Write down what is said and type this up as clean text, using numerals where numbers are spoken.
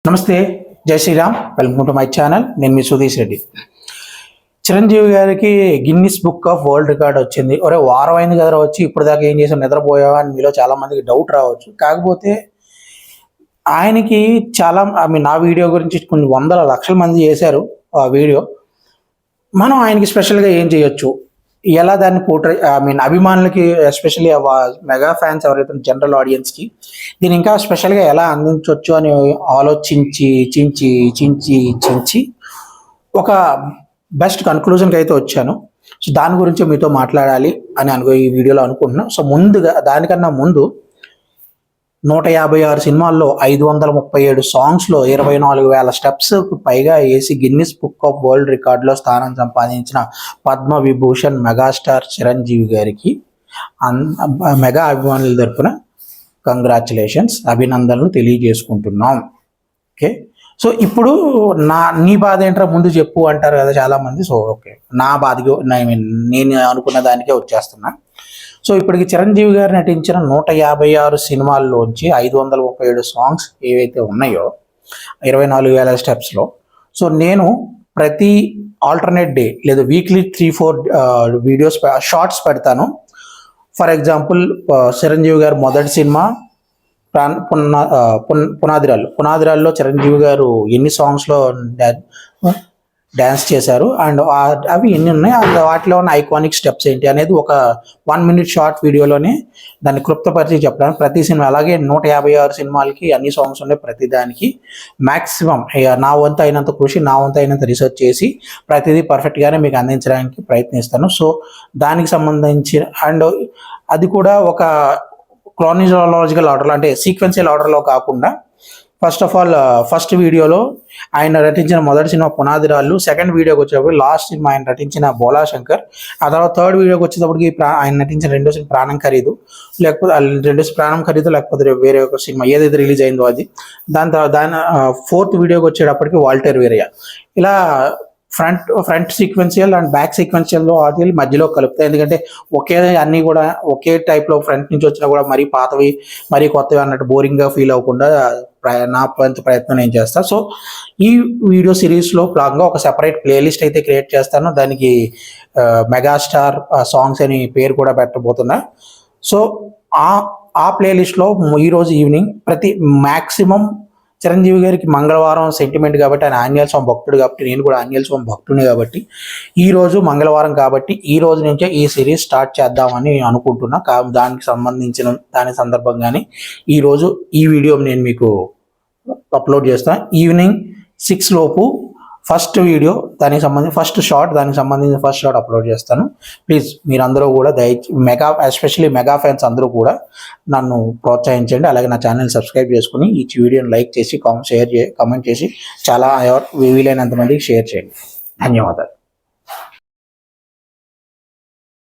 నమస్తే, జై Shri Ram. Welcome to my channel. నేను మీ సుధీష్ రెడ్డి. చిరంజీవి గారికి Guinness book of world record వచ్చింది. ఒరే వారం అయింది కదా వచ్చి, ఇప్పుడు దాకా ఏం చేసావు, నిద్రపోయావా అని మీలో చాలా మందికి డౌట్ రావచ్చు. కాకపోతే ఆయనకి చాలా నా వీడియో గురించి కొన్ని వందల లక్షల మంది చేశారు ఆ వీడియో. మనం ఆయనకి స్పెషల్గా ఏం చేయొచ్చు, ఎలా దాన్ని పోర్ట్రే అభిమానులకి, ఎస్పెషల్లీ మెగా ఫ్యాన్స్ ఎవరైతే జనరల్ ఆడియన్స్కి దీన్ని ఇంకా స్పెషల్గా ఎలా అందించవచ్చు అని ఆలోచించి చించి ఒక బెస్ట్ కన్క్లూజన్కి అయితే వచ్చాను. సో దాని గురించి మీతో మాట్లాడాలి అని ఈ వీడియోలో అనుకుంటున్నాను. సో ముందుగా దానికన్నా ముందు 156 సినిమాల్లో 537 సాంగ్స్లో 24,000 స్టెప్స్ పైగా వేసి గిన్నిస్ బుక్ ఆఫ్ వరల్డ్ రికార్డులో స్థానం సంపాదించిన పద్మ విభూషణ్ మెగాస్టార్ చిరంజీవి గారికి మెగా అభిమానుల తరపున కంగ్రాచులేషన్స్, అభినందనలు తెలియజేసుకుంటున్నాం. ఓకే, సో ఇప్పుడు నీ బాధ ఏంట్రా ముందు చెప్పు అంటారు కదా చాలామంది. సో ఓకే, నా బాధకి నేను అనుకున్న దానికే వచ్చేస్తున్నా. సో ఇప్పటికి చిరంజీవి గారు నటించిన 156 సినిమాల్లోంచి 537 సాంగ్స్ ఏవైతే ఉన్నాయో 24,000 స్టెప్స్లో, సో నేను ప్రతి ఆల్టర్నేట్ డే లేదా వీక్లీ 3-4 వీడియోస్ షార్ట్స్ పెడతాను. ఫర్ ఎగ్జాంపుల్ చిరంజీవి గారు మొదటి సినిమా పునాదిరాల్లో చిరంజీవి గారు ఎన్ని సాంగ్స్లో డ్యాన్స్ చేశారు అండ్ అవి ఎన్ని ఉన్నాయి, వాటిలో ఉన్న ఐకానిక్ స్టెప్స్ ఏంటి అనేది ఒక 1 minute షార్ట్ వీడియోలోనే దాన్ని క్లుప్తపరిచి చెప్పడానికి ప్రతి సినిమా. అలాగే 156 సినిమాలకి అన్ని సాంగ్స్ ఉన్నాయి. ప్రతి దానికి మ్యాక్సిమం నా వంతు అయినంత కృషి, నా వంతు అయినంత రీసెర్చ్ చేసి ప్రతిదీ పర్ఫెక్ట్గానే మీకు అందించడానికి ప్రయత్నిస్తాను. సో దానికి సంబంధించి అండ్ అది కూడా ఒక క్రానిలాజికల్ ఆర్డర్లో, అంటే సీక్వెన్షియల్ ఆర్డర్లో కాకుండా ఫస్ట్ ఆఫ్ ఆల్ ఫస్ట్ వీడియోలో ఆయన నటించిన మొదటి సినిమా పునాదిరాళ్ళు, సెకండ్ వీడియోకి వచ్చేటప్పుడు లాస్ట్ సినిమా ఆయన నటించిన బోలా శంకర్, ఆ తర్వాత థర్డ్ వీడియోకి వచ్చేటప్పటికి ఆయన నటించిన రెండో సినిమా ప్రాణం ఖరీదు, లేకపోతే ప్రాణం ఖరీదు లేకపోతే వేరే ఒక సినిమా ఏదైతే రిలీజ్ అయిందో అది. దాని ఫోర్త్ వీడియోకి వచ్చేటప్పటికి వాల్టర్ వేరియా. ఇలా ఫ్రంట్ సీక్వెన్షియల్ అండ్ బ్యాక్ సీక్వెన్షియల్లో వాటి మధ్యలో కలుపుతాయి. ఎందుకంటే అన్నీ కూడా ఒకే టైప్లో ఫ్రంట్ నుంచి వచ్చినా కూడా మరీ పాతవి మరీ కొత్తవి అన్నట్టు బోరింగ్గా ఫీల్ అవ్వకుండా నా ప్రయత్నం నేను చేస్తాను. సో ఈ వీడియో సిరీస్లో భాగంగా ఒక సెపరేట్ ప్లేలిస్ట్ అయితే క్రియేట్ చేస్తాను. దానికి మెగాస్టార్ సాంగ్స్ అని పేరు కూడా పెట్టబోతున్నా. సో ఆ ప్లేలిస్ట్లో ఈరోజు ఈవినింగ్ ప్రతి మ్యాక్సిమం చిరంజీవి గారికి మంగళవారం సెంటిమెంట్ కాబట్టి, ఆయన ఆంజనేయ స్వామి భక్తుడు కాబట్టి, నేను కూడా ఆంజనేయ స్వామి భక్తుడిని కాబట్టి, ఈరోజు మంగళవారం కాబట్టి ఈ రోజు నుంచే ఈ సిరీస్ స్టార్ట్ చేద్దామని అనుకుంటున్నా. దానికి సంబంధించిన దాని సందర్భంగానే ఈరోజు ఈ వీడియో నేను మీకు అప్లోడ్ చేస్తాను. ఈవినింగ్ 6 లోపు ఫస్ట్ వీడియో దానికి సంబంధించి ఫస్ట్ షార్ట్ అప్లోడ్ చేస్తాను. ప్లీజ్ మీరందరూ కూడా ఎస్పెషల్లీ మెగా ఫ్యాన్స్ అందరూ కూడా నన్ను ప్రోత్సహించండి. అలాగే నా ఛానల్ సబ్స్క్రైబ్ చేసుకుని ఈ వీడియోని లైక్ చేసి కామెంట్ చేసి చాలా వీలైనంత మందికి షేర్ చేయండి. ధన్యవాదాలు.